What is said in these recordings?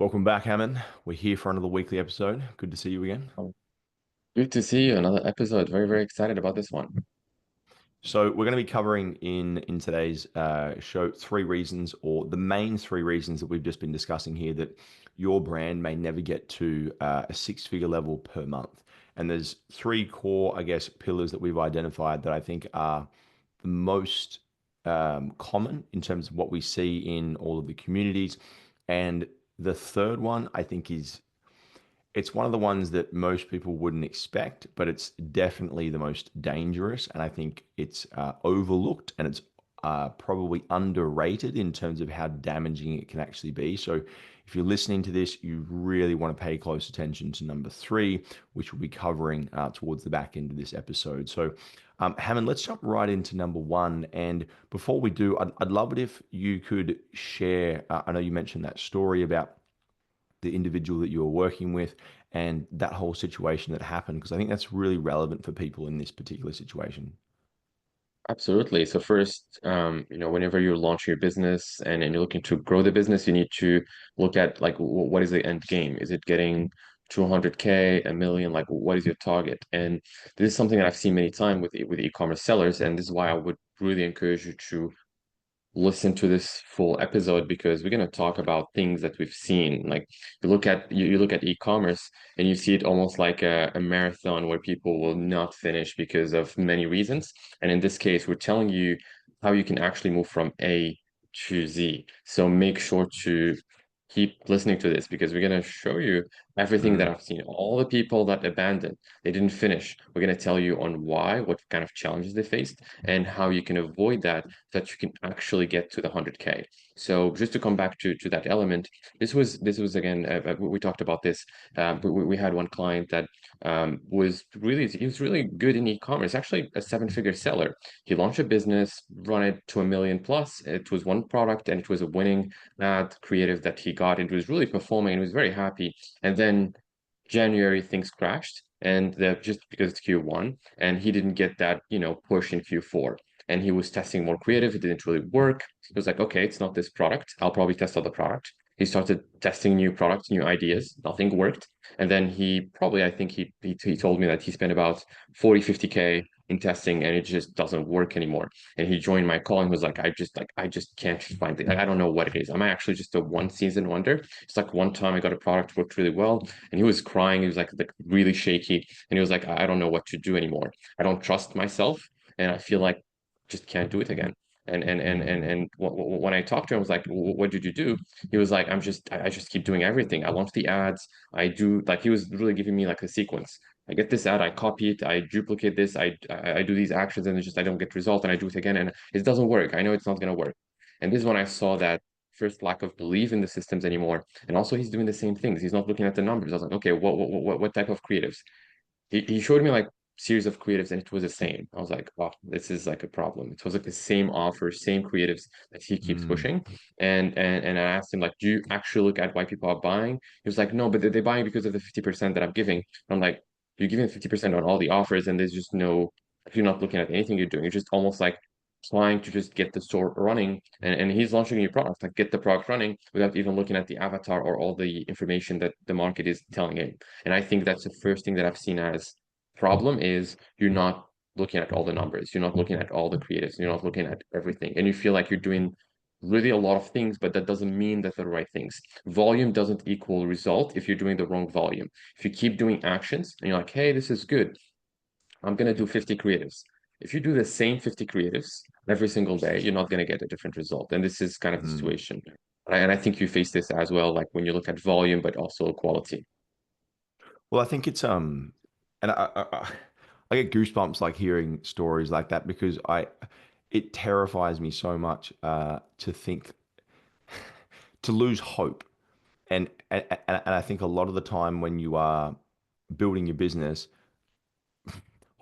Welcome back, Hammond. We're here for another weekly episode. Good to see you again. Oh, good to see you. Another episode. Very, very excited about this one. So we're going to be covering in today's show three reasons, or the main three reasons that we've just been discussing here, that your brand may never get to a six-figure level per month. And there's three core, I guess, pillars that we've identified that I think are the most common in terms of what we see in all of the communities. And the third one, I think, is it's one of the ones that most people wouldn't expect, but it's definitely the most dangerous. And I think it's overlooked and it's probably underrated in terms of how damaging it can actually be. So if you're listening to this, you really want to pay close attention to number three, which we'll be covering towards the back end of this episode. So, Hammond, let's jump right into number one. And before we do, I'd love it if you could share. I know you mentioned that story about the individual that you were working with and that whole situation that happened, because I think that's really relevant for people in this particular situation. Absolutely. So first, whenever you're launching your business and you're looking to grow the business, you need to look at like what is the end game? Is it getting 200K, a million? Like what is your target? And this is something that I've seen many times with e-commerce sellers, and this is why I would really encourage you to listen to this full episode because we're going to talk about things that we've seen. Like you look at e-commerce and you see it almost like a marathon where people will not finish because of many reasons. And in this case, we're telling you how you can actually move from A to Z. So make sure to keep listening to this because we're going to show you everything that Mm, I've seen, all the people that abandoned, they didn't finish. We're going to tell you on why, what kind of challenges they faced, and how you can avoid that you can actually get to the 100K. So just to come back to that element, this was again we talked about this. We had one client that he was really good in e-commerce, actually a seven-figure seller. He launched a business, run it to a million plus. It was one product and it was a winning ad creative that he got. It was really performing and he was very happy. And then January things crashed and just because it's Q1 and he didn't get that, push in Q4 and he was testing more creative. It didn't really work. He was like, okay, it's not this product. I'll probably test other product. He started testing new products, new ideas. Nothing worked. And then I think he told me that he spent about 40, 50K in testing and it just doesn't work anymore. And he joined my call and was like, I just can't find it. I don't know what it is. Am I actually just a one season wonder? It's like one time I got a product worked really well and he was crying. He was like really shaky. And he was like, I don't know what to do anymore. I don't trust myself. And I feel like just can't do it again. mm, When I talked to him, I was like, "What did you do?" He was like, I just keep doing everything. I launch the ads. I do like he was really giving me like a sequence. I get this ad, I copy it, I duplicate this, I do these actions, and it's just I don't get result, and I do it again, and it doesn't work. I know it's not gonna work. And this is when I saw that first lack of belief in the systems anymore, and also he's doing the same things. He's not looking at the numbers. I was like, okay, what type of creatives? He showed me like series of creatives and it was the same. I was like, wow, this is like a problem. It was like the same offer, same creatives that he keeps mm, pushing. And I asked him like, do you actually look at why people are buying? He was like, no, but they're buying because of the 50% that I'm giving. I'm like, you're giving 50% on all the offers and there's just no, if you're not looking at anything you're doing, you're just almost like trying to just get the store running and he's launching a new product, like get the product running without even looking at the avatar or all the information that the market is telling him. And I think that's the first thing that I've seen as problem is you're not looking at all the numbers, you're not looking at all the creatives, you're not looking at everything. And you feel like you're doing really a lot of things, but that doesn't mean that they're the right things. Volume doesn't equal result if you're doing the wrong volume. If you keep doing actions and you're like, hey, this is good, I'm gonna do 50 creatives. If you do the same 50 creatives every single day, you're not gonna get a different result. And this is kind of the mm. situation. And I think you face this as well, like when you look at volume, but also quality. Well, I think it's and I get goosebumps like hearing stories like that because it terrifies me so much to think to lose hope. And I think a lot of the time when you are building your business,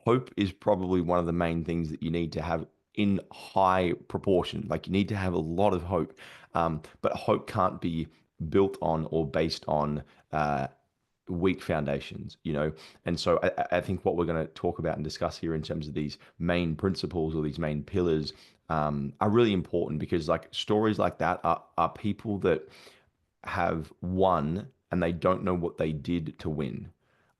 hope is probably one of the main things that you need to have in high proportion. Like you need to have a lot of hope, but hope can't be built on or based on weak foundations, you know. And so I think what we're going to talk about and discuss here in terms of these main principles or these main pillars are really important because like stories like that are people that have won and they don't know what they did to win.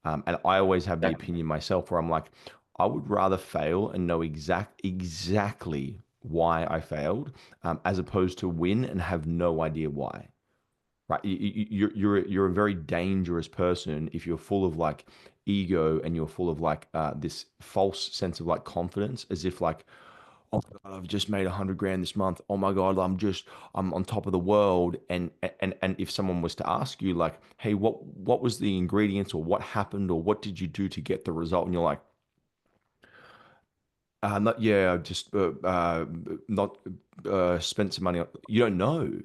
And I always have the That, opinion myself where I'm like, I would rather fail and know exactly why I failed, as opposed to win and have no idea why. Right? You're a very dangerous person if you're full of like ego and you're full of like this false sense of like confidence, as if like, oh my God, I've just made 100 grand this month. Oh my God, I'm on top of the world. And if someone was to ask you like, hey, what was the ingredients or what happened or what did you do to get the result? And you're like, not yeah, just not spent some money on. You don't know, you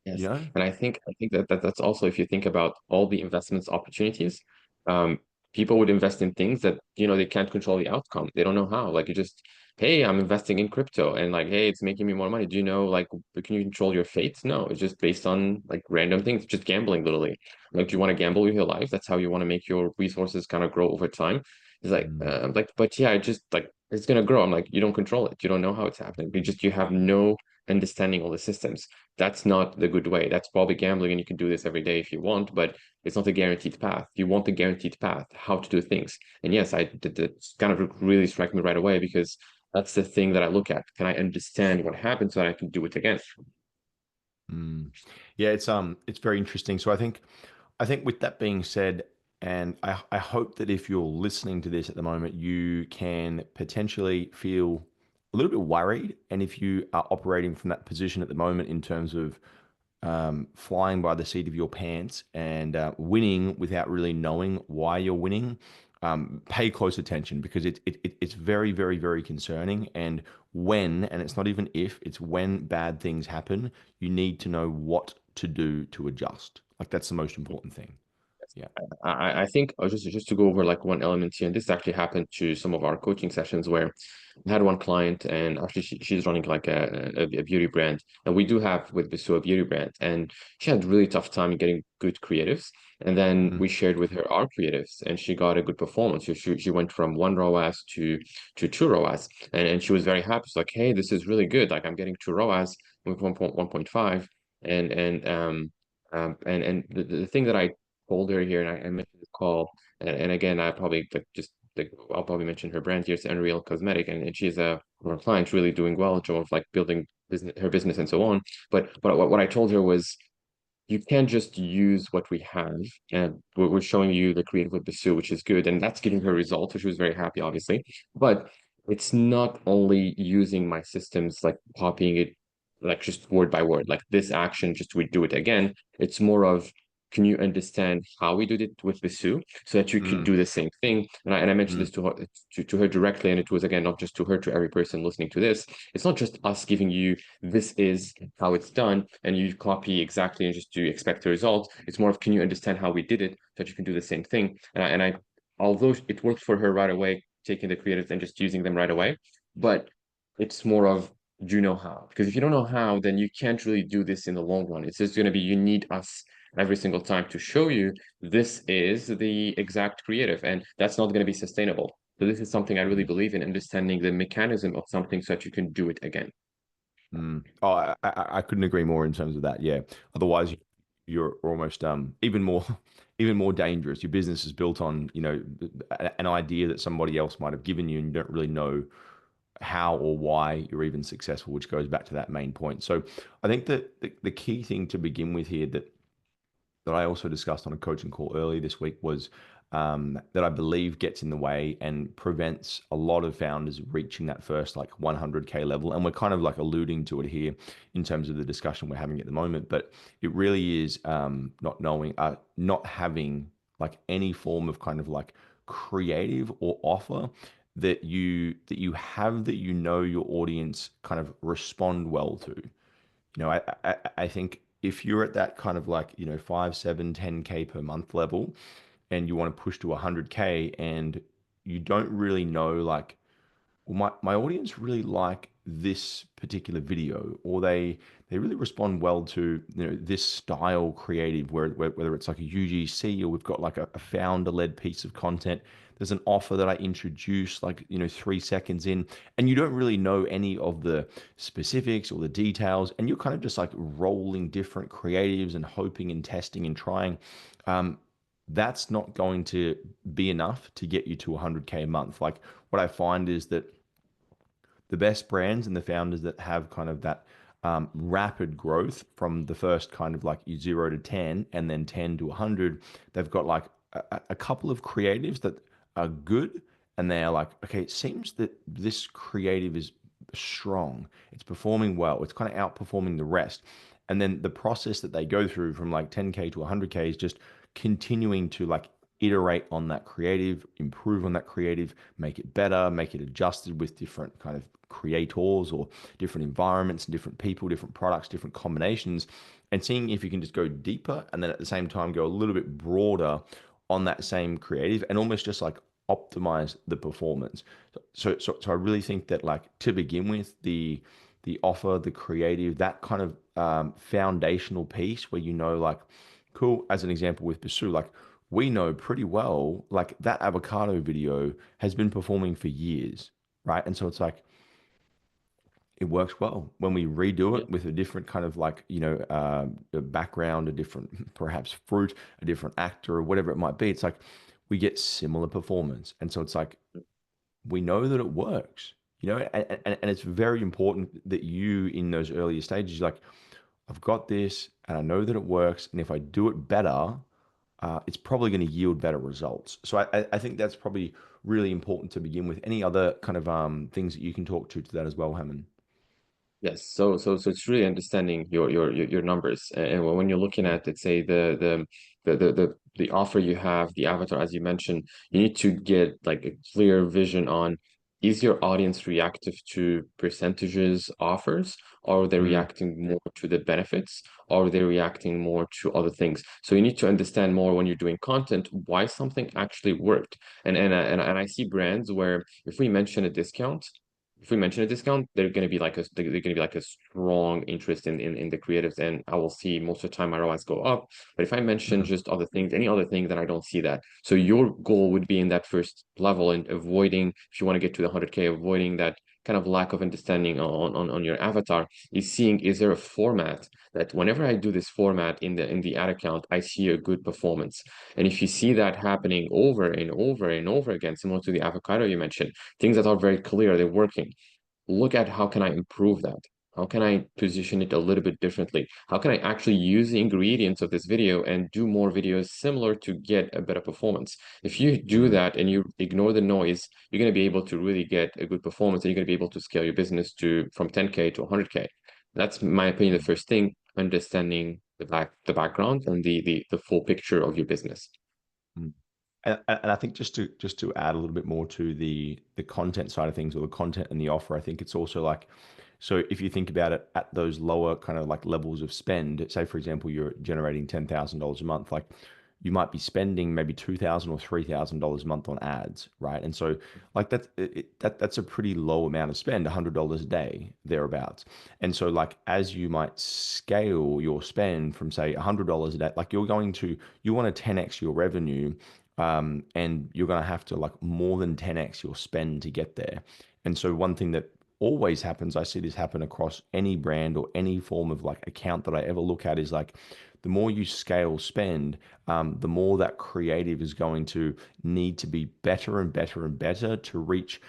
yes, know? and I think that's also if you think about all the investments opportunities, um, people would invest in things that they can't control the outcome. They don't know how. Like you just, hey, I'm investing in crypto, and like, hey, it's making me more money. Do you know like can you control your fate? No, it's just based on like random things, just gambling literally. Like, do you want to gamble with your life? That's how you want to make your resources kind of grow over time. It's Mm, like, but yeah, I just like it's gonna grow. I'm like, you don't control it. You don't know how it's happening. You have no understanding all the systems. That's not the good way. That's probably gambling, and you can do this every day if you want, but it's not a guaranteed path. You want the guaranteed path, how to do things. And yes, I did that kind of really struck me right away because that's the thing that I look at. Can I understand what happened so that I can do it again? mm. Yeah, it's very interesting. So I think with that being said, and I hope that if you're listening to this at the moment, you can potentially feel a little bit worried. And if you are operating from that position at the moment in terms of flying by the seat of your pants and winning without really knowing why you're winning, pay close attention because it's very, very, very concerning. And and it's not even if, it's when bad things happen, you need to know what to do to adjust. Like that's the most important thing. Yeah. I think just to go over like one element here, and this actually happened to some of our coaching sessions where we had one client and actually she's running like a beauty brand. And we do have with Bisu a beauty brand. And she had really tough time getting good creatives. And then Mm, we shared with her our creatives and she got a good performance. She went from one ROAS to two ROAS. And she was very happy. She's like, hey, this is really good. Like I'm getting two ROAS with 1.5. And the thing that I folder here, and I mentioned the call, and again, I probably like just like I'll probably mention her brand here. It's Unreal Cosmetic, and she's her client's really doing well in terms of like building her business and so on. But what I told her was you can't just use what we have. And we're showing you the creative with Basu, which is good. And that's giving her results, which was very happy, obviously. But it's not only using my systems, like copying it, like just word by word, like this action, just we do it again. It's more of, can you understand how we did it with Basu so that you could mm, do the same thing? And I mentioned mm, this to her, to her directly. And it was, again, not just to her, to every person listening to this. It's not just us giving you this is how it's done and you copy exactly and just do expect the result. It's more of, can you understand how we did it so that you can do the same thing? And I although it worked for her right away, taking the creatives and just using them right away, but it's more of, do you know how? Because if you don't know how, then you can't really do this in the long run. It's just going to be, you need us every single time to show you this is the exact creative, and that's not going to be sustainable. So this is something I really mm, believe in, understanding the mechanism of something so that you can do it again. mm. Oh, I couldn't agree more in terms of that. Yeah. Otherwise, you're almost even more even more dangerous. Your business is built on, an idea that somebody else might have given you, and you don't really know how or why you're even successful, which goes back to that main point. So I think that the key thing to begin with here that I also discussed on a coaching call earlier this week was that I believe gets in the way and prevents a lot of founders reaching that first like 100K level. And we're kind of like alluding to it here in terms of the discussion we're having at the moment. But it really is not having like any form of kind of like creative or offer that you have that your audience kind of respond well to. I think if you're at that kind of like, 5, 7, 10K per month level and you want to push to 100K and you don't really know like, well, my audience really like this particular video or they really respond well to, this style creative whether it's like a UGC or we've got like a founder led piece of content there's an offer that I introduce like, 3 seconds in, and you don't really know any of the specifics or the details, and you're kind of just like rolling different creatives and hoping and testing and trying. Um, that's not going to be enough to get you to 100K a month. Like what I find is that the best brands and the founders that have kind of that rapid growth from the first kind of like 0 to 10 and then 10 to 100, they've got like a couple of creatives that are good, and they're like, okay, it seems that this creative is strong, it's performing well, it's kind of outperforming the rest. And then the process that they go through from like 10K to 100K is just continuing to like iterate on that creative, improve on that creative, make it better, make it adjusted with different kind of creators or different environments and different people, different products, different combinations, and seeing if you can just go deeper and then at the same time go a little bit broader on that same creative and almost just like optimize the performance. So I really think that like to begin with, the offer, the creative, that kind of foundational piece where like, cool, as an example with Pursue, like we know pretty well, like that avocado video has been performing for years, right? And so it's like, it works well when we redo Yeah. it with a different kind of like, a background, a different perhaps fruit, a different actor, or whatever it might be. It's like we get similar performance. And so it's like, we know that it works, and it's very important that you in those earlier stages, like, I've got this and I know that it works. And if I do it better, it's probably going to yield better results. So I think that's probably really important to begin with. Any other kind of things that you can talk to that as well, Hammond? Yes, so it's really understanding your numbers, and when you're looking Mm, at, let's say, the offer you have, the avatar, as you mentioned, you need to get like a clear vision on, is your audience reactive to percentages offers, or are they mm, reacting more to the benefits, or are they reacting more to other things? So you need to understand more when you're doing content why something actually worked, and I see brands where if we mention a discount, they're going to be like they're going to be like a strong interest in the creatives, and I will see most of the time my ROIs go up. But if I mention mm, just other things, any other thing, then I don't see that. So your goal would be in that first level and avoiding, if you want to get to the 100K, avoiding that kind of lack of understanding on your avatar, is seeing, is there a format that whenever I do this format in the ad account, I see a good performance. And if you see that happening over and over and over again, similar to the avocado you mentioned, things that are very clear, they're working, look at how can I improve that? How can I position it a little bit differently? How can I actually use the ingredients of this video and do more videos similar to get a better performance? If you do mm, that and you ignore the noise, you're going to be able to really get a good performance, and you're going to be able to scale your business to from 10K to 100K. That's my opinion, the mm, first thing, understanding the background and the full picture of your business. mm. And I think just to add a little bit more to the content side of things, or the content and the offer, I think it's also like, so if you think about it at those lower kind of like levels of spend, say for example you're generating $10,000 a month, like you might be spending maybe $2,000 or $3,000 a month on ads, right? And so like that's a pretty low amount of spend, $100 a day thereabouts. And so like as you might scale your spend from say $100 a day, like you want to 10x your revenue, and you're going to have to like more than 10x your spend to get there. And so one thing that always happens, I see this happen across any brand or any form of like account that I ever look at, is like the more you scale spend, the more that creative is going to need to be better and better and better to reach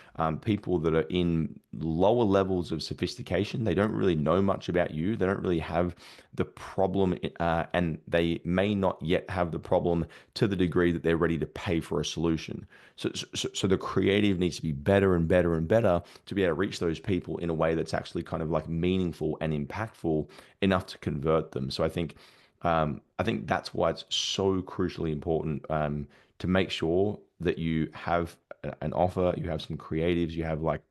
people that are in lower levels of sophistication. They don't really know much about you. They don't really have the problem, and they may not yet have the problem to the degree that they're ready to pay for a solution. So the creative needs to be better and better and better to be able to reach those people in a way that's actually kind of like meaningful and impactful enough to convert them. So I think that's why it's so crucially important, to make sure that you have an offer, you have some creatives, you have like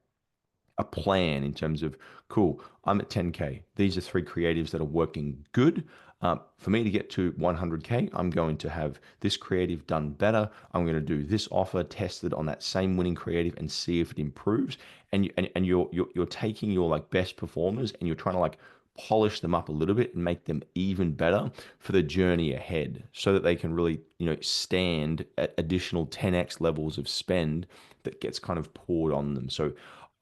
a plan in terms of, cool, I'm at 10K. These are three creatives that are working good. For me to get to 100K, I'm going to have this creative done better. I'm going to do this offer tested on that same winning creative and see if it improves. And you're taking your like best performers and you're trying to like polish them up a little bit and make them even better for the journey ahead so that they can really, stand at additional 10x levels of spend that gets kind of poured on them. So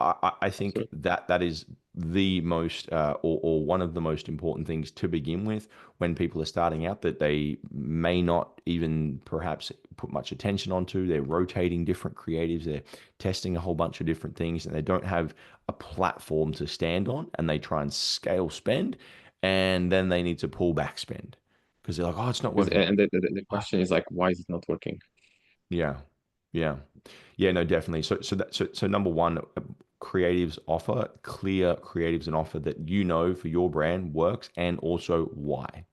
I think Absolutely. that is the most or one of the most important things to begin with when people are starting out that they may not even perhaps put much attention onto. They're rotating different creatives, they're testing a whole bunch of different things, and they don't have a platform to stand on, and they try and scale spend, and then they need to pull back spend because they're like, oh, it's not Because working. and the question is like, why is it not working? Yeah, yeah, yeah. No, definitely. So number one, creatives offer clear creatives and offer that for your brand works, and also why.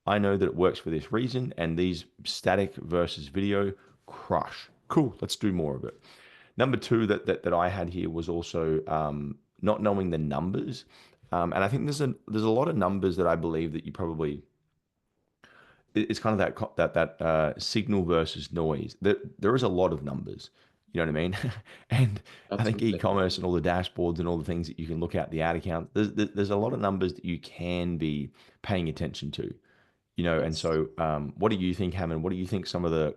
I know that it works for this reason, and these static versus video crush. Cool. Let's do more of it. Number two that I had here was also not knowing the numbers, and I think there's a lot of numbers that I believe that you probably it's kind of that signal versus noise. There is a lot of numbers. You know what I mean? And I think Absolutely. e-commerce and all the dashboards and all the things that you can look at the ad account. There's a lot of numbers that you can be paying attention to. And Yes. so what do you think, Hammond? What do you think some of the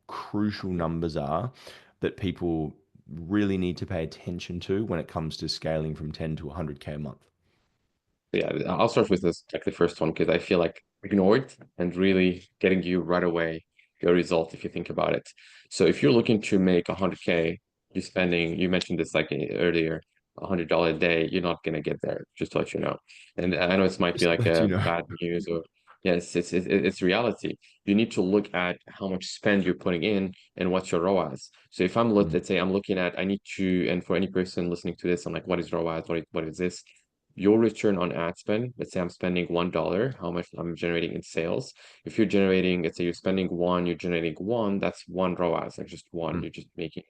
crucial numbers are that people really need to pay attention to when it comes to scaling from 10 to 100K a month? Yeah, I'll start with this, like the first one, because I feel like ignored and really getting you right away your result if you think about it. So if you're looking to make 100K, you're spending, you mentioned this like earlier, $100 a day, you're not gonna get there, just to let you know. And I know it might be Just to like let you a know. bad news or yes, it's reality. You need to look at how much spend you're putting in and what's your ROAS. So if Mm, let's say I'm looking at, I need to, and for any person listening to this, I'm like, what is ROAS? What is this? Your return on ad spend, let's say I'm spending $1, how much I'm generating in sales. If you're generating, let's say you're spending one, you're generating one, that's one ROAS, like just one. mm, You're just making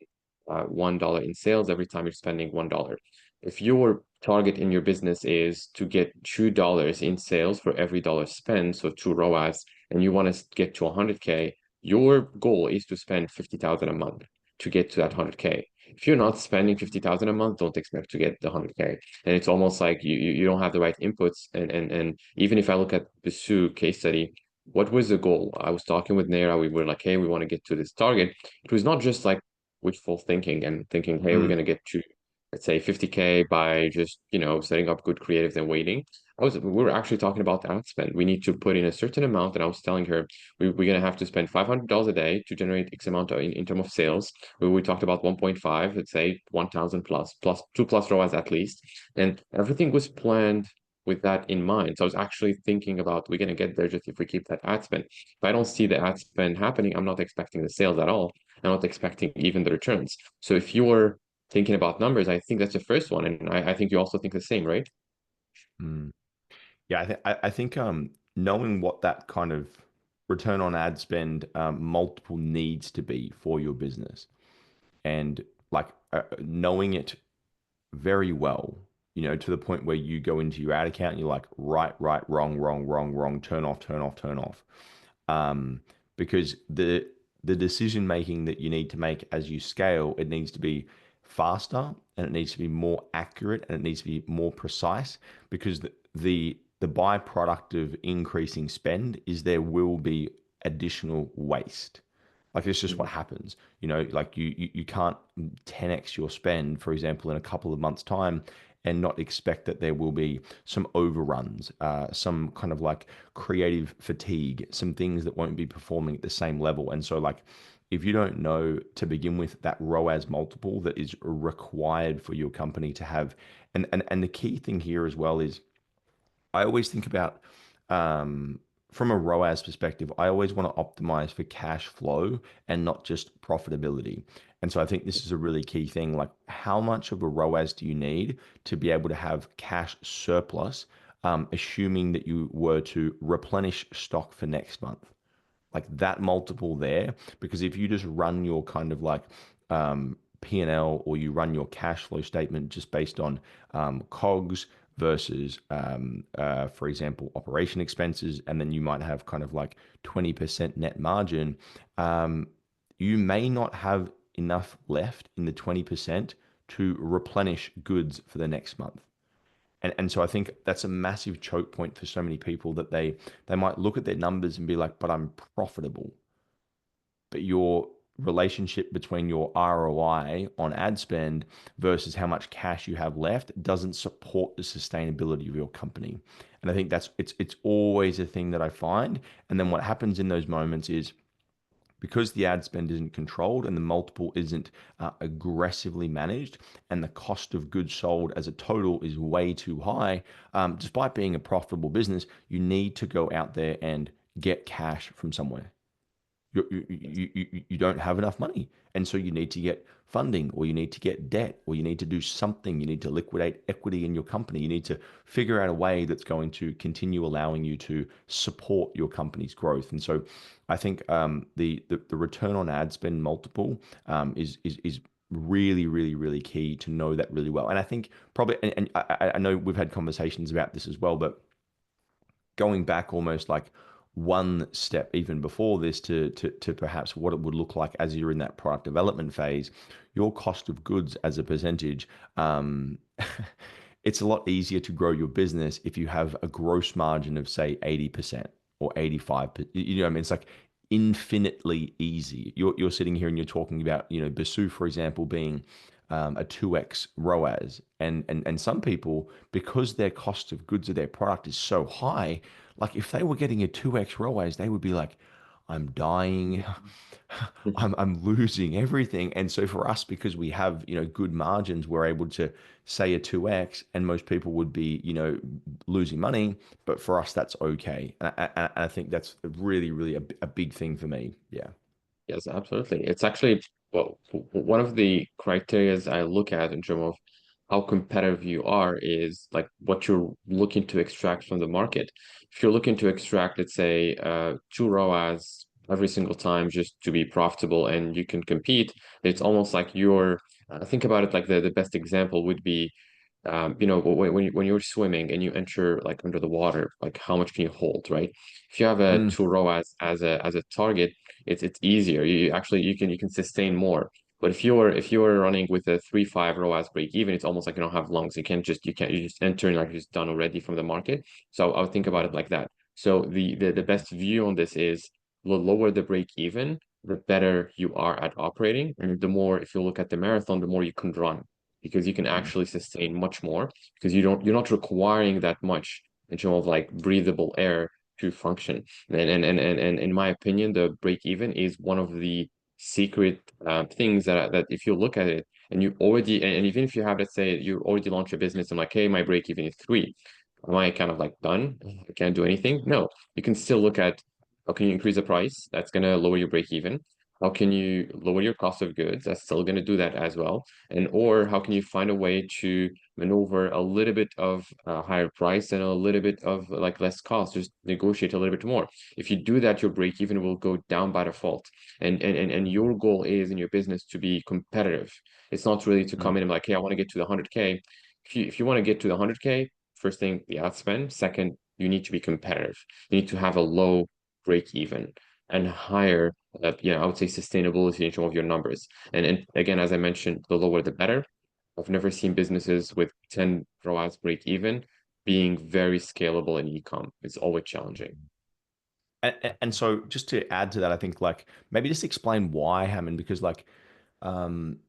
$1 in sales every time you're spending $1. If your target in your business is to get $2 in sales for every dollar spent, so two ROAS, and you want to get to 100K, your goal is to spend 50,000 a month to get to that 100K. If you're not spending 50,000 a month, don't expect to get the 100K. And it's almost like you don't have the right inputs. And even if I look at the Sue case study, what was the goal? I was talking with Naira. We were like, hey, we want to get to this target. It was not just like wishful thinking and thinking, hey, we're mm, going to get to, let's say, 50K by just, setting up good creatives and waiting. We were actually talking about ad spend. We need to put in a certain amount. And I was telling her, we're going to have to spend $500 a day to generate X amount in terms of sales. We talked about 1.5, let's say 1,000 plus two plus ROAS at least. And everything was planned with that in mind. So I was actually thinking about we're going to get there just if we keep that ad spend. If I don't see the ad spend happening, I'm not expecting the sales at all. I'm not expecting even the returns. So if you're thinking about numbers, I think that's the first one. And I think you also think the same, right? mm. Yeah, I think knowing what that kind of return on ad spend multiple needs to be for your business, and like knowing it very well, to the point where you go into your ad account and you're like, right, right, wrong, wrong, wrong, wrong, turn off, turn off, turn off. Um, because the decision making that you need to make as you scale, it needs to be faster, and it needs to be more accurate, and it needs to be more precise, because the byproduct of increasing spend is there will be additional waste. Like it's just what Mhm. happens. Like you can't 10x your spend, for example, in a couple of months' time, and not expect that there will be some overruns, some kind of like creative fatigue, some things that won't be performing at the same level. And so, like, if you don't know to begin with that ROAS multiple that is required for your company to have, and the key thing here as well is I always think about from a ROAS perspective, I always want to optimize for cash flow and not just profitability. And so I think this is a really key thing. Like, how much of a ROAS do you need to be able to have cash surplus, assuming that you were to replenish stock for next month? Like that multiple there, because if you just run your kind of like P&L, or you run your cash flow statement just based on COGS versus for example, operation expenses, and then you might have kind of like 20% net margin, um, you may not have enough left in the 20% to replenish goods for the next month. And so I think that's a massive choke point for so many people that they might look at their numbers and be like, but I'm profitable. But your relationship between your ROI on ad spend versus how much cash you have left doesn't support the sustainability of your company. And I think it's always a thing that I find. And then what happens in those moments is because the ad spend isn't controlled and the multiple isn't aggressively managed, and the cost of goods sold as a total is way too high, despite being a profitable business, you need to go out there and get cash from somewhere. You don't have enough money. And so you need to get funding, or you need to get debt, or you need to do something. You need to liquidate equity in your company. You need to figure out a way that's going to continue allowing you to support your company's growth. And so I think the return on ad spend multiple is really, really, really key to know that really well. And I think probably, and I know we've had conversations about this as well, but going back almost like one step even before this to perhaps what it would look like as you're in that product development phase, your cost of goods as a percentage, it's a lot easier to grow your business if you have a gross margin of say 80% or 85%. You know what I mean? It's like infinitely easy. You're sitting here and you're talking about, Basu, for example, being a 2x ROAS. And some people, because their cost of goods of their product is so high, like if they were getting a 2x ROAS, they would be like, I'm dying. I'm losing everything. And so for us, because we have, good margins, we're able to say a 2x, and most people would be, losing money. But for us, that's okay. And I think that's really, really a big thing for me. Yeah. Yes, absolutely. It's actually, well, one of the criterias I look at in terms of how competitive you are is like what you're looking to extract from the market. If you're looking to extract, let's say, two ROAS every single time just to be profitable and you can compete, it's almost like you're, think about it like the best example would be, when you're swimming and you enter like under the water, like how much can you hold, right? If you have a Mm, two ROAS as a target, it's easier. You actually you can sustain more. But if you're running with a 3.5 ROAS break even, it's almost like you don't have lungs. You just enter and like you're just done already from the market. So I would think about it like that. So the best view on this is the lower the break even, the better you are at operating. And the more, if you look at the marathon, the more you can run because you can mm, actually sustain much more because you're not requiring that much in terms of like breathable air to function. And in my opinion, the break even is one of the secret things that if you look at it and you already and even if you have, let's say you already launched a business and like, hey, my break even is 3, am I kind of like done? I can't do anything? No, you can still look at how can you increase the price? That's gonna lower your break even. How can you lower your cost of goods? That's still gonna do that as well. And or how can you find a way to maneuver a little bit of a higher price and a little bit of like less cost, just negotiate a little bit more. If you do that, your break even will go down by default. And your goal is in your business to be competitive. It's not really to come mm, in and like, hey, I want to get to the 100K. If you want to get to the 100K, first thing, the ad spend. Second, you need to be competitive. You need to have a low break even and higher, I would say sustainability in terms of your numbers. And again, as I mentioned, the lower the better. I've never seen businesses with 10 ROAS break even being very scalable in e-com. It's always challenging. and so just to add to that, I think like maybe just explain why Hammond, because like um,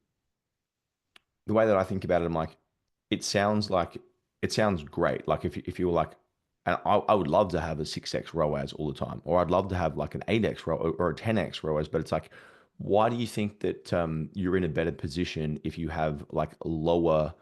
the way that I think about it, I'm like, like it sounds great. Like if you were like, and I would love to have a 6x ROAS all the time, or I'd love to have like an 8x ROAS or a 10x ROAS, but it's like, why do you think that you're in a better position if you have like lower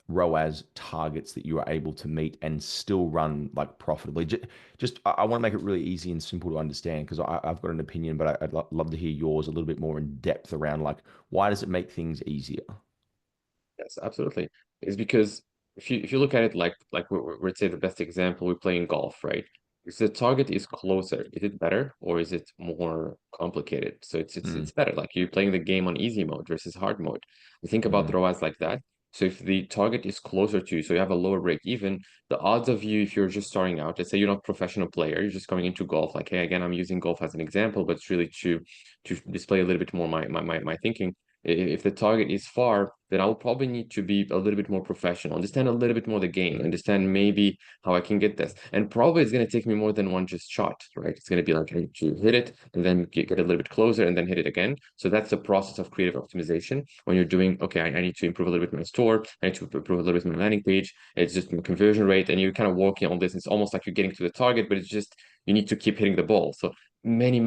ROAS targets that you are able to meet and still run like profitably? Just I want to make it really easy and simple to understand because I've got an opinion, but I'd love to hear yours a little bit more in depth around like why does it make things easier? Yes, absolutely. It's because if you look at it like we'd say the best example, we're playing golf, right? If the target is closer, is it better or is it more complicated? So it's Mm, better. Like you're playing the game on easy mode versus hard mode. You think about the mm, ROAS like that. So if the target is closer to you, so you have a lower break even, the odds of you, if you're just starting out, let's say you're not a professional player, you're just coming into golf, like, hey, again, I'm using golf as an example, but it's really to display a little bit more my thinking. If the target is far, then I'll probably need to be a little bit more professional, understand a little bit more the game, understand maybe how I can get this. And probably it's going to take me more than one just shot, right? It's going to be like I need to hit it and then get a little bit closer and then hit it again. So that's the process of creative optimization when you're doing, okay, I need to improve a little bit my store, I need to improve a little bit my landing page. It's just my conversion rate, and you're kind of working on this. It's almost like you're getting to the target, but it's just you need to keep hitting the ball. So many,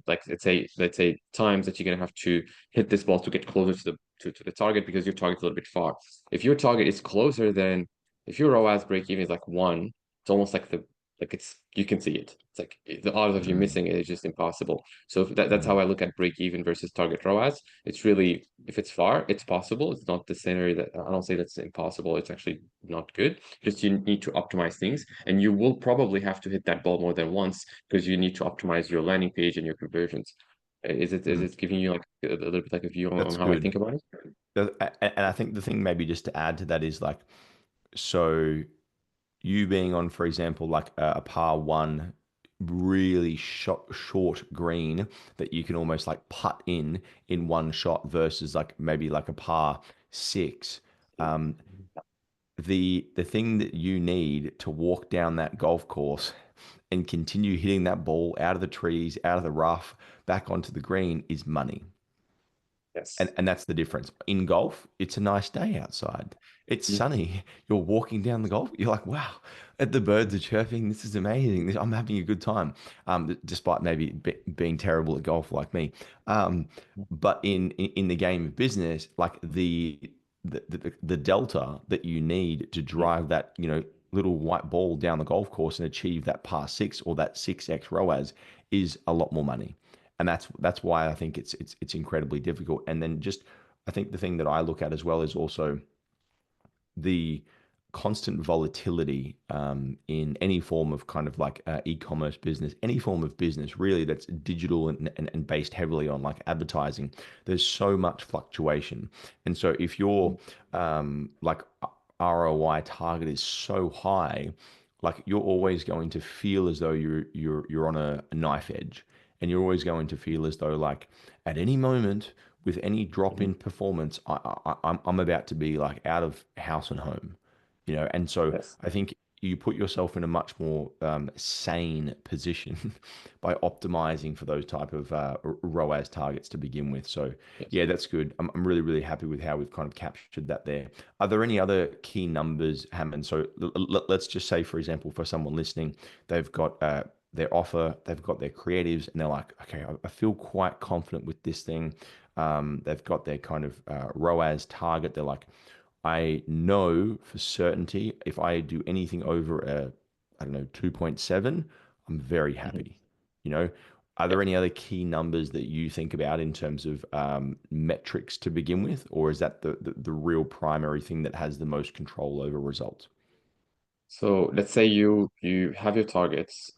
like let's say times that you're gonna have to hit this ball to get closer to the target because your target's a little bit far. If your target is closer, then if your ROAS break even is like 1, it's almost like it's you can see it. It's like the odds of you Mm, missing it is just impossible. So that's mm. how I look at break even versus target ROAS. It's really, if it's far, it's possible. It's not the scenario that I don't say that's impossible. It's actually not good. Just you need to optimize things, and you will probably have to hit that ball more than once because you need to optimize your landing page and your conversions. Is Mm. it giving you like a little bit like a view on That's how I good. think about it? And I think the thing maybe just to add to that is like, so you being on, for example, like a par one, really short green that you can almost like putt in one shot versus like maybe like a par six. Um, the thing that you need to walk down that golf course and continue hitting that ball out of the trees, out of the rough, back onto the green is money. Yes. And that's the difference. In golf, it's a nice day outside. It's Mhm. sunny. You're walking down the golf. You're like, wow, the birds are chirping. This is amazing. I'm having a good time, despite maybe being terrible at golf like me. But in the game of business, like the delta that you need to drive that, little white ball down the golf course and achieve that par six or that 6x ROAS is a lot more money, and that's why I think it's incredibly difficult. And then just I think the thing that I look at as well is also the constant volatility in any form of kind of like e-commerce business, any form of business really that's digital and based heavily on like advertising. There's so much fluctuation, and so if your like ROI target is so high, like you're always going to feel as though you're on a knife edge, and you're always going to feel as though like at any moment with any drop Mhm. in performance, I'm about to be like out of house and home, and so Yes. I think you put yourself in a much more sane position by optimizing for those type of ROAS targets to begin with. So Yes. yeah, that's good. I'm really, really happy with how we've kind of captured that there. Are there any other key numbers, Hammond? So let's just say, for example, for someone listening, they've got their offer, they've got their creatives, and they're like, okay, I feel quite confident with this thing. They've got their kind of ROAS target. They're like, I know for certainty if I do anything over I don't know, 2.7, I'm very Mhm. happy. You know, are there Yes. any other key numbers that you think about in terms of metrics to begin with, or is that the real primary thing that has the most control over results? So let's say you have your targets,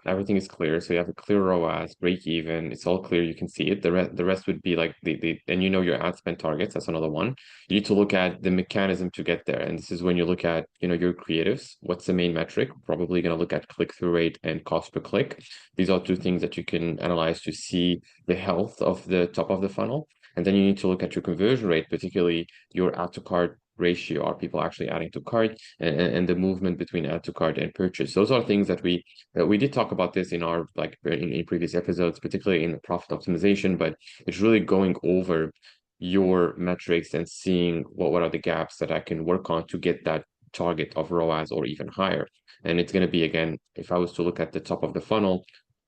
everything is clear. So you have a clear ROAS, break even, it's all clear, you can see it. The rest would be like the and you know your ad spend targets. That's another one. You need to look at the mechanism to get there, and this is when you look at your creatives. What's the main metric? Probably going to look at click-through rate and cost per click. These are two things that you can analyze to see the health of the top of the funnel. And then you need to look at your conversion rate, particularly your add to cart ratio. Are people actually adding to cart? And the movement between add to cart and purchase. Those are things that we did talk about this in our in previous episodes, particularly in the profit optimization, but it's really going over your metrics and seeing what are the gaps that I can work on to get that target of ROAS or even higher. And it's going to be, again, if I was to look at the top of the funnel,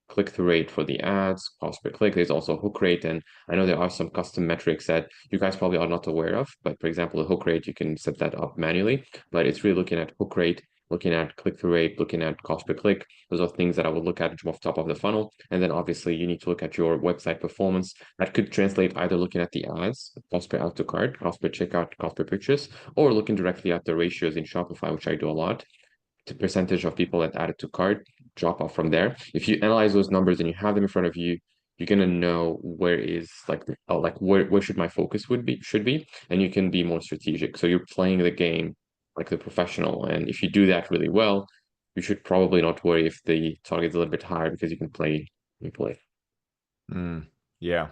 click-through rate for the ads, cost per click. There's also hook rate, and I know there are some custom metrics that you guys probably are not aware of. But for example, the hook rate, you can set that up manually. But it's really looking at hook rate, looking at click-through rate, looking at cost per click. Those are things that I would look at off top of the funnel. And then obviously you need to look at your website performance. That could translate either looking at the ads, cost per add to cart, cost per checkout, cost per purchase, or looking directly at the ratios in Shopify, which I do a lot, the percentage of people that added to cart, drop off from there. If you analyze those numbers and you have them in front of you, you're gonna know where is like where should my focus should be, and you can be more strategic. So you're playing the game like the professional, and if you do that really well, you should probably not worry if the target's a little bit higher because you play. Mm, yeah.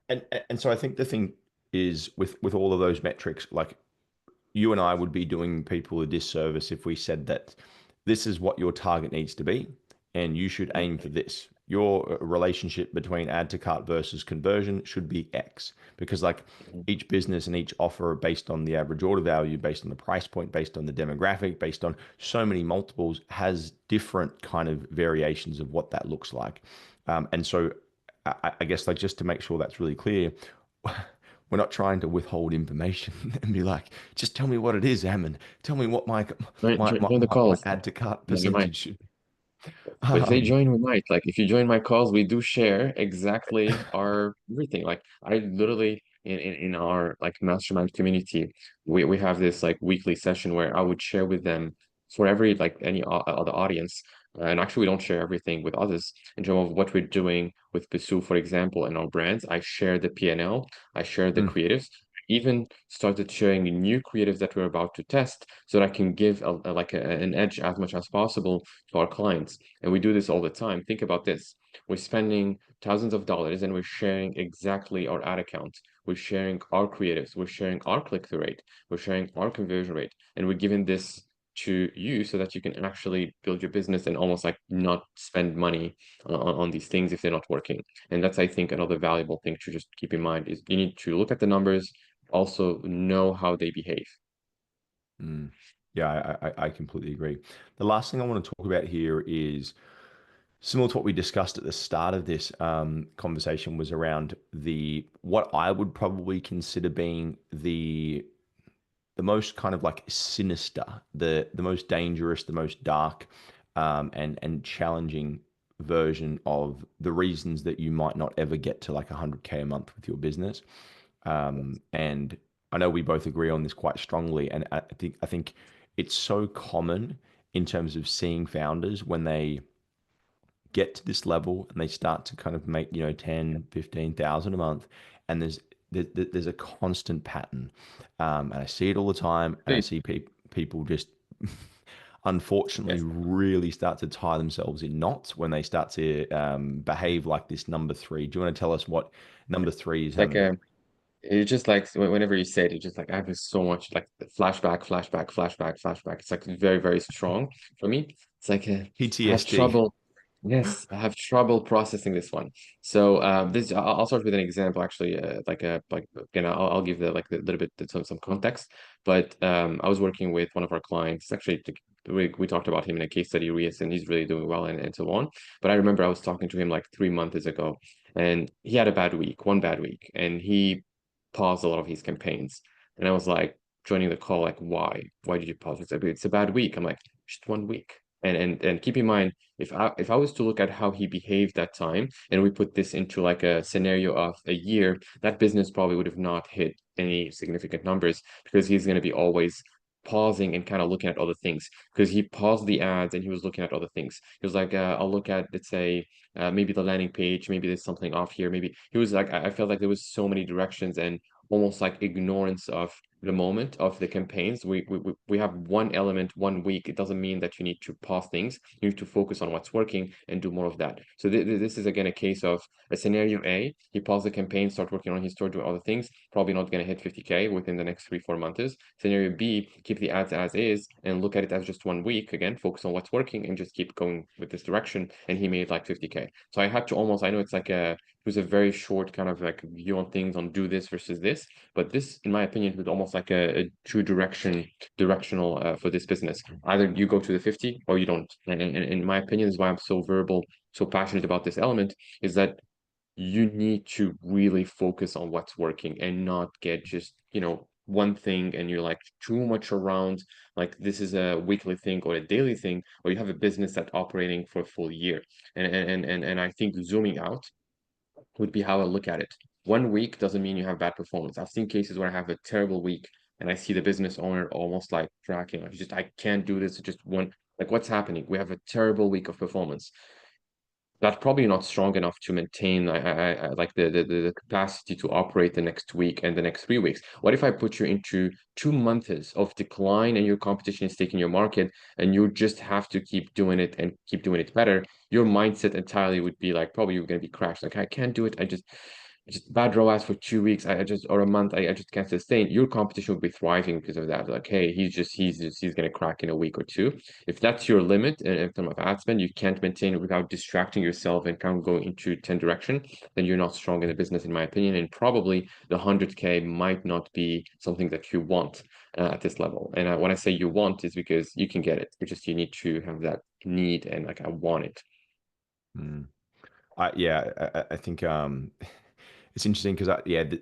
And so I think the thing. is with all of those metrics, like you and I would be doing people a disservice if we said that this is what your target needs to be and you should aim for this. Your relationship between add to cart versus conversion should be X, because like Mhm. each business and each offer are based on the average order value, based on the price point, based on the demographic, based on so many multiples, has different kind of variations of what that looks like. And so I guess like just to make sure that's really clear, we're not trying to withhold information and be like, just tell me what it is, Hammond. Tell me what Join the my calls. add to cart Yeah, you might. percentage should. But if they Um, join, we might. Like if you join my calls, we do share exactly our everything. Like I literally in our like mastermind community, we have this like weekly session where I would share with them for every like any other audience. And actually, we don't share everything with others in terms of what we're doing with Pursue, for example, and our brands. I share the P&L, I share the mm, creatives, even started sharing new creatives that we're about to test so that I can give an edge as much as possible to our clients. And we do this all the time. Think about this. We're spending thousands of dollars and we're sharing exactly our ad account. We're sharing our creatives. We're sharing our click-through rate. We're sharing our conversion rate. And we're giving this to you so that you can actually build your business and almost like not spend money on these things if they're not working. And that's, I think, another valuable thing to just keep in mind is you need to look at the numbers, also know how they behave. mm. Yeah, I completely agree. The last thing I want to talk about here is similar to what we discussed at the start of this conversation was around the what I would probably consider being the most kind of like sinister, the most dangerous, the most dark, and challenging version of the reasons that you might not ever get to like 100K a month with your business. And I know we both agree on this quite strongly, and I think it's so common in terms of seeing founders when they get to this level and they start to kind of make 10 15,000 a month, and there's a constant pattern, and I see it all the time, and I Please. see people just unfortunately Yes. really start to tie themselves in knots when they start to behave like this number three. Do you want to tell us what number three is, It's like Hammond? it's just like whenever you say it, it's just like I have so much like flashback, flashback, flashback, flashback. It's like very, very strong for me. It's like I have PTSD. trouble. Yes, I have trouble processing this one. So this I'll start with an example actually. Like again, I'll give the like a little bit some context. But I was working with one of our clients. Actually, we talked about him in a case study, Rias, and he's really doing well and so on. But I remember I was talking to him like 3 months ago, and he had a bad week, one bad week, and he paused a lot of his campaigns. And I was like joining the call, like, why? Why did you pause? It's a bad week. I'm like, just 1 week. And keep in mind, if I was to look at how he behaved that time, and we put this into like a scenario of a year, that business probably would have not hit any significant numbers because he's going to be always pausing and kind of looking at other things because he paused the ads and he was looking at other things. He was like, I'll look at, let's say, maybe the landing page, maybe there's something off here. Maybe he was like, I felt like there was so many directions and almost like ignorance of the moment of the campaigns. We have one element 1 week. It doesn't mean that you need to pause things. You need to focus on what's working and do more of that. So this is again a case of a scenario A. He paused the campaign, start working on his store, do other things. Probably not going to hit 50K within the next 3-4 months. Scenario B, keep the ads as is and look at it as just 1 week. Again, focus on what's working and just keep going with this direction. And he made like 50K. So I had to almost, I know it's like it was a very short kind of like view on things on do this versus this, but this, in my opinion, was almost like a true directional for this business. Either you go to the 50 or you don't. And in my opinion, is why I'm so verbal, so passionate about this element, is that you need to really focus on what's working and not get just, one thing and you're like too much around like this is a weekly thing or a daily thing, or you have a business that's operating for a full year. And I think zooming out would be how I look at it. 1 week doesn't mean you have bad performance. I've seen cases where I have a terrible week and I see the business owner almost like tracking, like just I can't do this. Just one, like what's happening? We have a terrible week of performance. That's probably not strong enough to maintain like the capacity to operate the next week and the next 3 weeks. What if I put you into 2 months of decline and your competition is taking your market and you just have to keep doing it and keep doing it better? Your mindset entirely would be like probably you're going to be crashed. Like I can't do it. just bad ROAS for 2 weeks, I just or a month, I just can't sustain. Your competition will be thriving because of that. Like, hey, he's gonna crack in a week or two. If that's your limit in terms of ad spend, you can't maintain it without distracting yourself and kind of go into 10 direction, then you're not strong in the business, in my opinion. And probably the 100K might not be something that you want at this level. And when I say you want, is because you can get it. It's just you need to have that need and like I want it. Mm. I think it's interesting because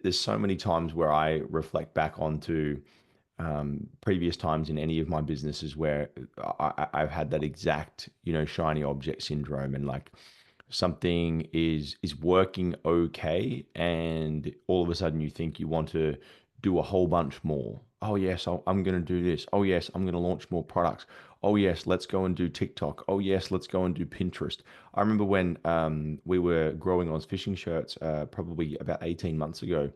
there's so many times where I reflect back onto previous times in any of my businesses where I've had that exact, shiny object syndrome, and like something is working okay, and all of a sudden you think you want to do a whole bunch more. Oh yes, I'm going to do this. Oh yes, I'm going to launch more products. Oh yes, let's go and do TikTok. Oh yes, let's go and do Pinterest. I remember when we were growing Oz Fishing Shirts, probably about 18 months ago,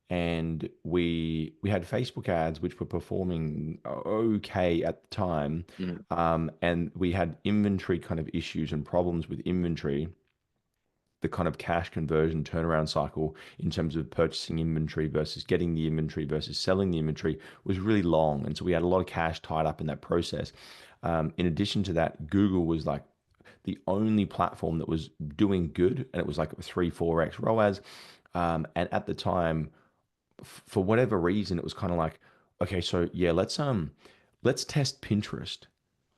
and we had Facebook ads which were performing okay at the time, Mm, and we had inventory kind of issues and problems with inventory. The kind of cash conversion turnaround cycle in terms of purchasing inventory versus getting the inventory versus selling the inventory was really long, and so we had a lot of cash tied up in that process. In addition to that, Google was like the only platform that was doing good, and it was like 3-4x ROAS. And at the time, for whatever reason, it was kind of like, okay, so yeah, let's test Pinterest.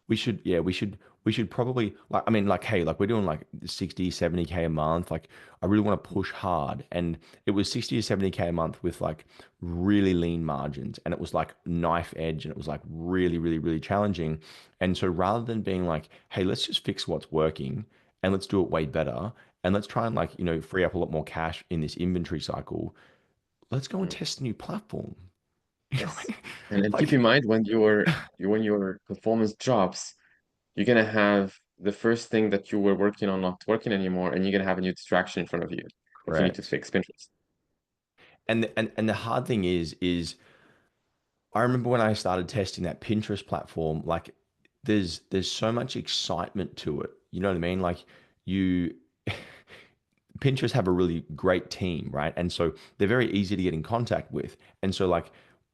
We should probably, like, I mean, like, hey, like we're doing like 60 70K a month. Like I really want to push hard, and it was 60 to 70K a month with like really lean margins, and it was like knife edge, and it was like really really really challenging. And so rather than being like, hey, let's just fix what's working and let's do it way better, and let's try and, like, free up a lot more cash in this inventory cycle, let's go and mm. test a new platform. Yes. And keep in Like, mind when your performance drops, you're gonna have the first thing that you were working on not working anymore, and you're gonna have a new distraction in front of you that you need to correct. fix. Pinterest. And the hard thing is I remember when I started testing that Pinterest platform, like there's so much excitement to it. You know what I mean? Like you Pinterest have a really great team, right? And so they're very easy to get in contact with. And so like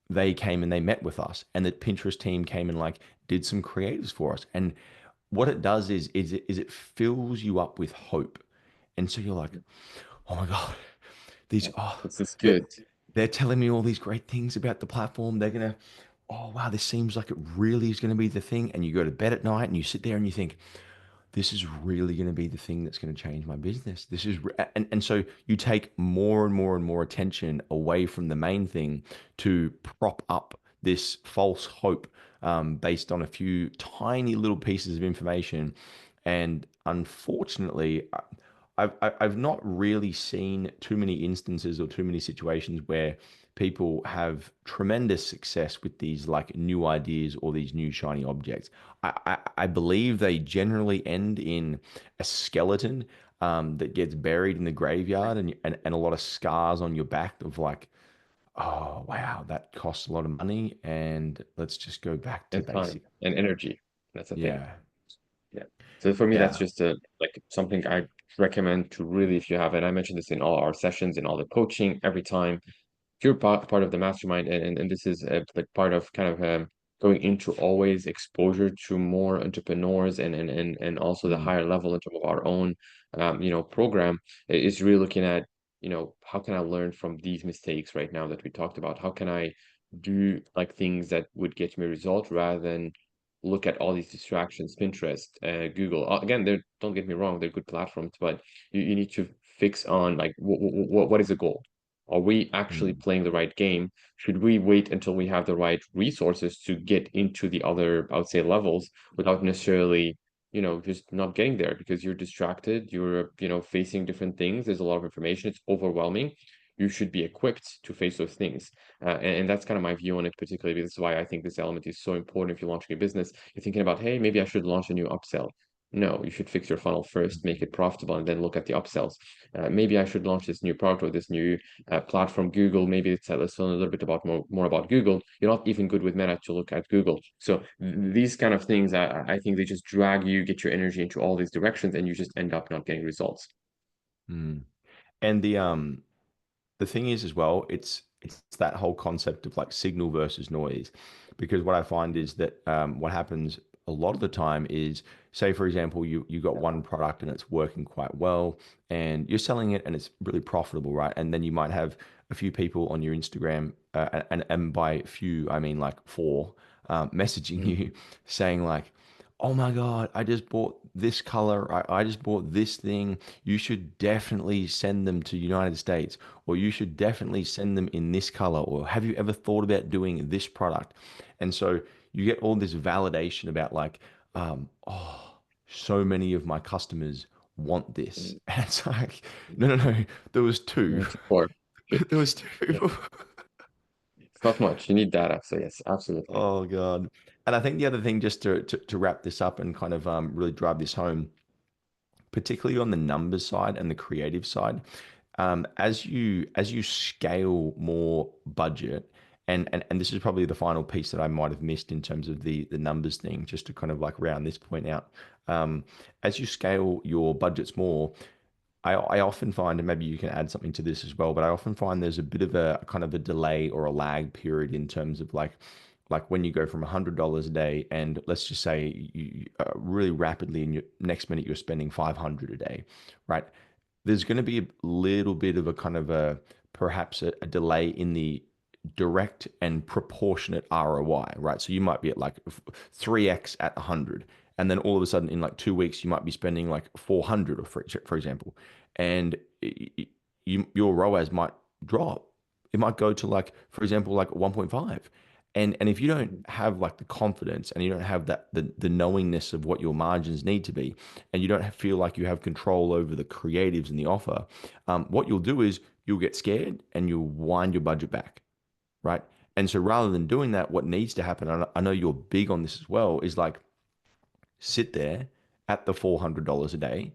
they came and they met with us, and the Pinterest team came and like did some creatives for us. And what it does is it fills you up with hope. And so you're like, oh my God, these Yeah. oh This is they're, good. they're telling me all these great things about the platform. They're gonna, oh wow, this seems like it really is gonna be the thing. And you go to bed at night and you sit there and you think, this is really going to be the thing that's going to change my business. This is, and so you take more and more and more attention away from the main thing to prop up this false hope, based on a few tiny little pieces of information. And unfortunately, I've not really seen too many instances or too many situations where people have tremendous success with these like new ideas or these new shiny objects. I believe they generally end in a skeleton, that gets buried in the graveyard, and a lot of scars on your back of like, oh wow, that costs a lot of money, and let's just go back to And time basic. and energy. That's the thing. Yeah, Yeah. So for me, that's yeah. just a like something I recommend to really, if you have it. I mentioned this in all our sessions, in all the coaching, every time. If you're part of the mastermind, and this is like part of kind of going into always exposure to more entrepreneurs and also the Mm, higher level in terms of our own program, is really looking at, how can I learn from these mistakes right now that we talked about? How can I do like things that would get me a result rather than look at all these distractions, Pinterest, Google. Again, they're, don't get me wrong, they're good platforms, but you need to fix on like what is the goal? Are we actually mm, playing the right game? Should we wait until we have the right resources to get into the other, I would say, levels without necessarily, just not getting there because you're distracted, you're, facing different things. There's a lot of information. It's overwhelming. You should be equipped to face those things. And that's kind of my view on it, particularly. This is why I think this element is so important if you're launching a business. You're thinking about, hey, maybe I should launch a new upsell. No, you should fix your funnel first, make it profitable, and then look at the upsells. Maybe I should launch this new product or this new platform, Google. Maybe let's learn a little bit about more about Google. You're not even good with Meta to look at Google. So these kind of things, I think they just drag you, get your energy into all these directions, and you just end up not getting results. mm. And the the thing is as well, it's that whole concept of like signal versus noise, because what I find is that what happens a lot of the time is, say for example, you got one product and it's working quite well, and you're selling it and it's really profitable, right? And then you might have a few people on your Instagram, and by few I mean like four, messaging Mhm. you saying like, oh my God, I just bought this color. I just bought this thing. You should definitely send them to United States, or you should definitely send them in this color, or have you ever thought about doing this product? And so you get all this validation about like, oh, so many of my customers want this. And it's like, no, no, no, there was two. Support. Okay. There was two. Yeah. It's not much. You need data. So yes, absolutely. Oh God. And I think the other thing, just to wrap this up and kind of really drive this home, particularly on the numbers side and the creative side, as you scale more budget, and this is probably the final piece that I might have missed in terms of the numbers thing, just to kind of like round this point out. As you scale your budgets more, I often find, and maybe you can add something to this as well, but I often find there's a bit of a kind of a delay or a lag period in terms of like when you go from $100 a day, and let's just say you really rapidly in your next minute you're spending 500 a day, right? There's going to be a little bit of a kind of a perhaps a delay in the direct and proportionate ROI, right? So you might be at like 3x at 100, and then all of a sudden in like 2 weeks you might be spending like 400, or for example, and your ROAS might drop. It might go to like, for example, like 1.5. And if you don't have like the confidence, and you don't have that the knowingness of what your margins need to be, and you don't feel like you have control over the creatives and the offer, what you'll do is you'll get scared and you'll wind your budget back, right? And so rather than doing that, what needs to happen, and I know you're big on this as well, is like sit there at the $400 a day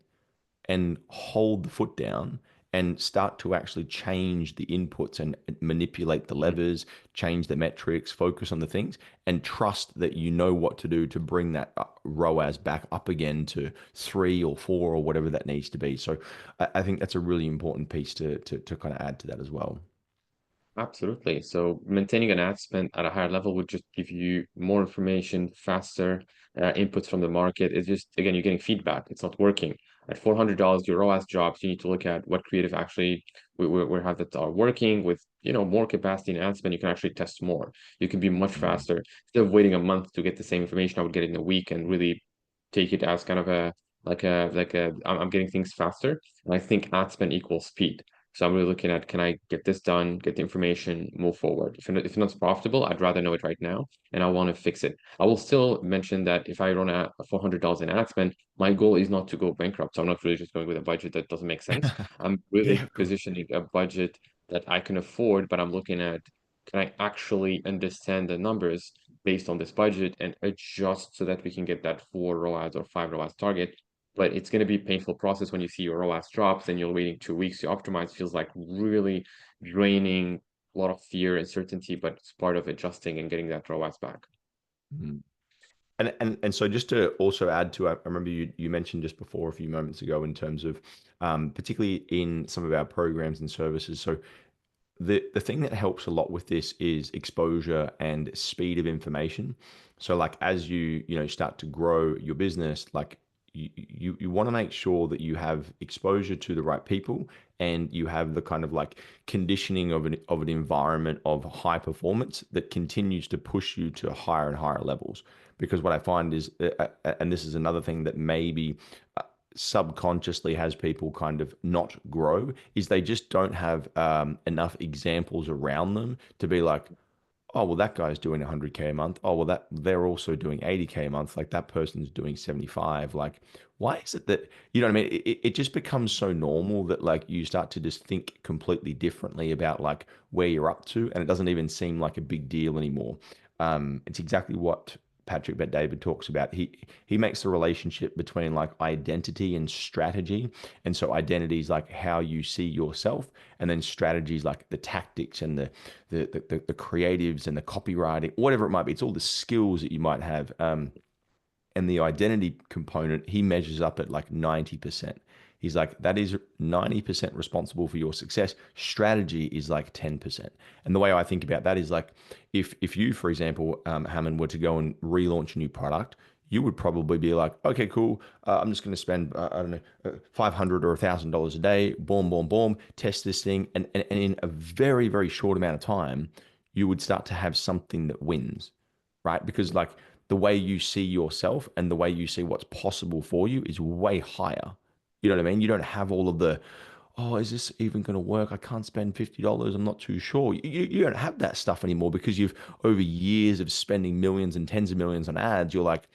and hold the foot down and start to actually change the inputs and manipulate the Mhm. levers, change the metrics, focus on the things, and trust that you know what to do to bring that ROAS back up again to 3 or 4 or whatever that needs to be. So I think that's a really important piece to kind of add to that as well. Absolutely. So maintaining an ad spend at a higher level would just give you more information, faster inputs from the market. It's just, again, you're getting feedback. It's not working. At $400, your ROAS drops. You need to look at what creative actually we have that are working with, more capacity in ad spend. You can actually test more. You can be much Mhm. faster. Instead of waiting a month to get the same information, I would get it in a week and really take it as kind of I'm getting things faster. And I think ad spend equals speed. So I'm really looking at, can I get this done, get the information, move forward. If it's not profitable, I'd rather know it right now, and I want to fix it. I will still mention that if I run a $400 in ad spend, my goal is not to go bankrupt. So I'm not really just going with a budget that doesn't make sense. I'm Yeah, really of course. positioning a budget that I can afford, but I'm looking at, can I actually understand the numbers based on this budget and adjust so that we can get that 4 ROAS or 5 ROAS target. But it's going to be a painful process when you see your ROAS drops and you're waiting 2 weeks to optimize. Feels like really draining, a lot of fear, uncertainty, but it's part of adjusting and getting that ROAS back. Mhm. And so just to also add to, I remember you mentioned just before a few moments ago in terms of particularly in some of our programs and services. So the thing that helps a lot with this is exposure and speed of information. So like as you start to grow your business, like you want to make sure that you have exposure to the right people, and you have the kind of like conditioning of an environment of high performance that continues to push you to higher and higher levels. Because what I find is, and this is another thing that maybe subconsciously has people kind of not grow, is they just don't have enough examples around them to be like, oh well, that guy's doing 100K a month. Oh well, that they're also doing 80K a month. Like that person's doing 75. Like, why is it that, you know what I mean? It just becomes so normal that like you start to just think completely differently about like where you're up to, and it doesn't even seem like a big deal anymore. It's exactly what Patrick Bet David talks about. He makes the relationship between like identity and strategy. And so identity is like how you see yourself, and then strategy is like the tactics and the creatives and the copywriting, whatever it might be. It's all the skills that you might have. And the identity component, he measures up at like 90%. He's like, that is 90% responsible for your success. Strategy is like 10%. And the way I think about that is like, if you, for example, Hammond, were to go and relaunch a new product, you would probably be like, okay, cool. I'm just going to spend, I don't know, 500 or $1,000 a day, boom, boom, boom, test this thing. And in a very, very short amount of time, you would start to have something that wins, right? Because like the way you see yourself and the way you see what's possible for you is way higher. You know what I mean? You don't have all of the, oh, is this even going to work? I can't spend $50. I'm not too sure. You don't have that stuff anymore because you've, over years of spending millions and tens of millions on ads, you're like,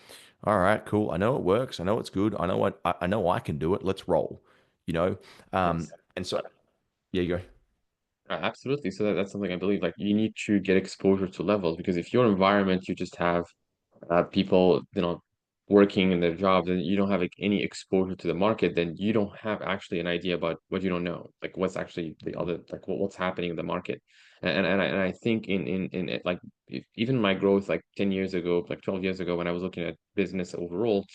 all right, cool. I know it works. I know it's good. I know what I know I can do it. Let's roll. You know? Yes. And so, yeah, you go. Absolutely. So that's something I believe like you need to get exposure to levels because if your environment you just have people, working in their jobs and you don't have like any exposure to the market, then you don't have actually an idea about what you don't know, like what's actually the other, like what's happening in the market. And I think in it, like even my growth like 10 years ago, like 12 years ago, when I was looking at business overall,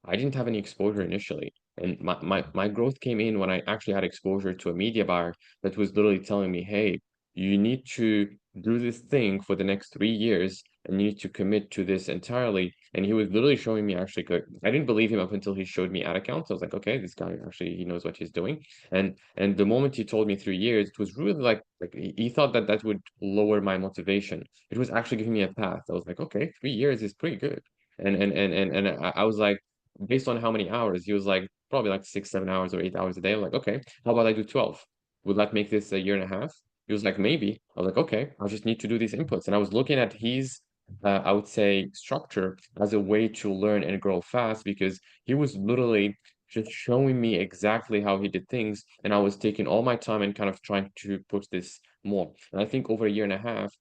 I didn't have any exposure initially. And my growth came in when I actually had exposure to a media buyer that was literally telling me, hey, you need to do this thing for the next 3 years and you need to commit to this entirely. And he was literally showing me actually, I didn't believe him up until he showed me ad accounts. I was like, okay, this guy actually, he knows what he's doing. And the moment he told me 3 years, it was really like he thought that that would lower my motivation. It was actually giving me a path. I was like, okay, 3 years is pretty good. And I was like, based on how many hours, he was like, probably like 6, 7 hours or 8 hours a day. I'm like, okay, how about I do 12? Would that make this a year and a half? He was like, maybe. I was like, okay, I just need to do these inputs. And I was looking at his, I would say, structure as a way to learn and grow fast because he was literally just showing me exactly how he did things. And I was taking all my time and kind of trying to push this more. And I think over a year and a half,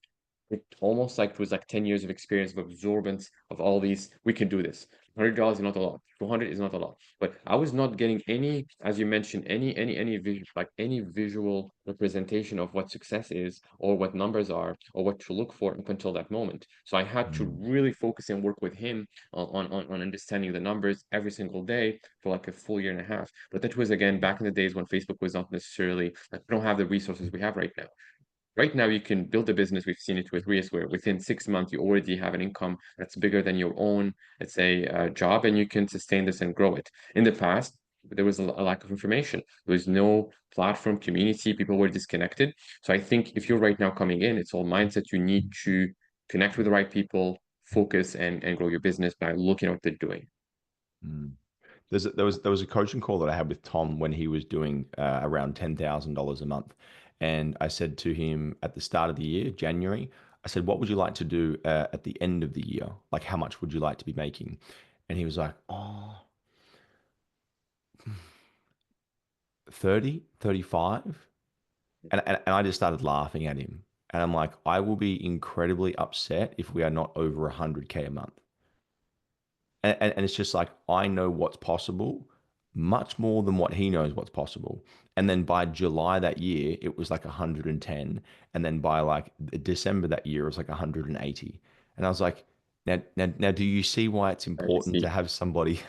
it almost like it was like 10 years of experience of absorbance of all these. We can do this. $100 is not a lot. 200 is not a lot. But I was not getting any, as you mentioned, any visual, like any visual representation of what success is or what numbers are or what to look for up until that moment. So I had to Mm. really focus and work with him on understanding the numbers every single day for like a full year and a half. But that was again back in the days when Facebook was not necessarily like we don't have the resources we have right now. Right now, you can build a business. We've seen it with Reus, where within 6 months you already have an income that's bigger than your own, let's say, job, and you can sustain this and grow it. In the past, there was a lack of information. There was no platform, community. People were disconnected. So I think if you're right now coming in, it's all mindset. You need to connect with the right people, focus, and grow your business by looking at what they're doing. Mm. There was a coaching call that I had with Tom when he was doing around $10,000 a month, and I said to him at the start of the year, January, I said, "What would you like to do at the end of the year? Like, how much would you like to be making?" And he was like, "Oh, 30, 35." And I just started laughing at him, and I'm like, "I will be incredibly upset if we are not over 100K a month." And it's just like I know what's possible much more than what he knows what's possible. And then by July that year it was like 110, and then by like December that year it was like 180. And I was like, now do you see why it's I important to see. have somebody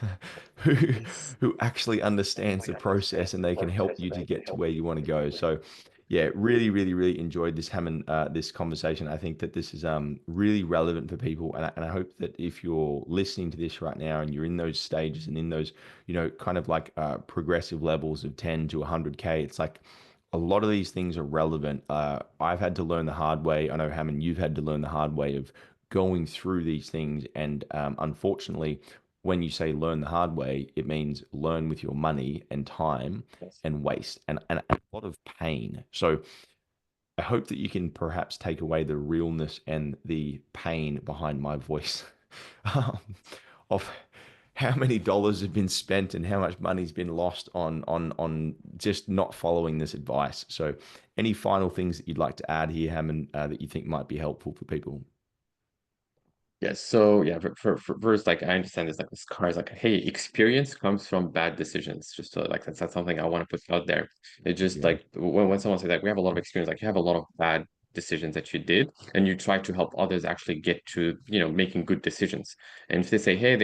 who Yes. who actually understands the process and they can help you to get to where you want to go? So yeah, really, really, really enjoyed this Hammond this conversation. I think that this is really relevant for people, and I hope that if you're listening to this right now and you're in those stages and in those, kind of like progressive levels of 10 to 100K, it's like a lot of these things are relevant. I've had to learn the hard way. I know Hammond, you've had to learn the hard way of going through these things, and unfortunately, when you say learn the hard way, it means learn with your money and time Yes. and waste and a lot of pain. So I hope that you can perhaps take away the realness and the pain behind my voice um, of how many dollars have been spent and how much money's been lost on just not following this advice. So, any final things that you'd like to add here, Hammond, that you think might be helpful for people? Yes. So yeah, for first, like I understand this, like this car is like, hey, experience comes from bad decisions. Just so, like that's something I want to put out there. It just Yeah. like when someone says that we have a lot of experience, like you have a lot of bad decisions that you did, and you try to help others actually get to making good decisions. And if they say, hey,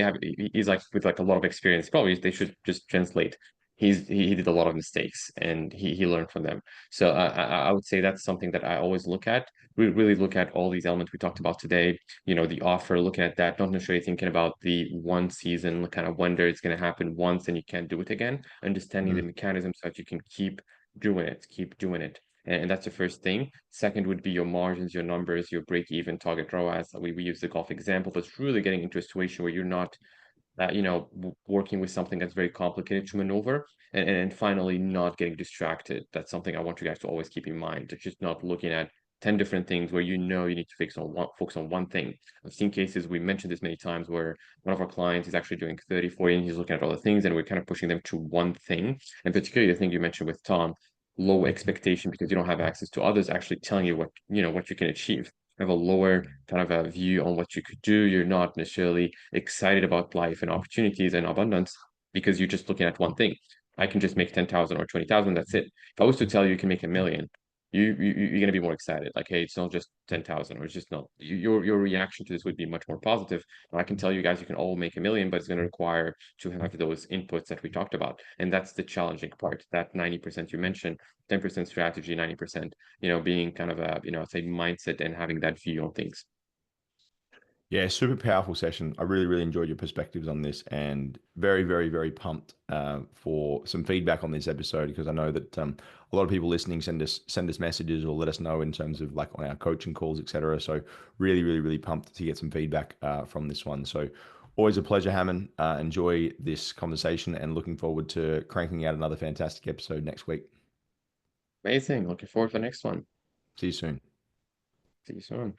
he's like with like a lot of experience, probably they should just translate. he did a lot of mistakes and he learned from them. So I would say that's something that I always look at. We really look at all these elements we talked about today. You know, the offer, looking at that, not necessarily thinking about the one season kind of wonder it's going to happen once and you can't do it again. Understanding the Mm. mechanisms so that you can keep doing it. And that's the first thing. Second would be your margins, your numbers, your break even target ROAS. We use the golf example, but it's really getting into a situation where you're not working with something that's very complicated to maneuver, and finally not getting distracted. That's something I want you guys to always keep in mind. It's just not looking at 10 different things where you know you need to focus on one thing. I've seen cases, we mentioned this many times, where one of our clients is actually doing 30, 40, and he's looking at all the things, and we're kind of pushing them to one thing. And particularly the thing you mentioned with Tom, low expectation because you don't have access to others actually telling you what you can achieve. Have a lower kind of a view on what you could do. You're not necessarily excited about life and opportunities and abundance because you're just looking at one thing. I can just make 10,000 or 20,000. That's it. If I was to tell you you can make a million, you're going to be more excited. Like, hey, it's not just 10,000, or it's just not. Your reaction to this would be much more positive. And I can tell you guys you can all make a million, but it's going to require to have those inputs that we talked about. And that's the challenging part. That 90% you mentioned, 10% strategy, 90%, being kind of a, say mindset and having that view on things. Yeah, super powerful session. I really, really enjoyed your perspectives on this, and very, very, very pumped for some feedback on this episode, because I know that a lot of people listening send us messages or let us know in terms of like on our coaching calls, etc. So really, really, really pumped to get some feedback from this one. So always a pleasure, Hammond. Enjoy this conversation, and looking forward to cranking out another fantastic episode next week. Amazing. Looking forward to the next one. See you soon. See you soon.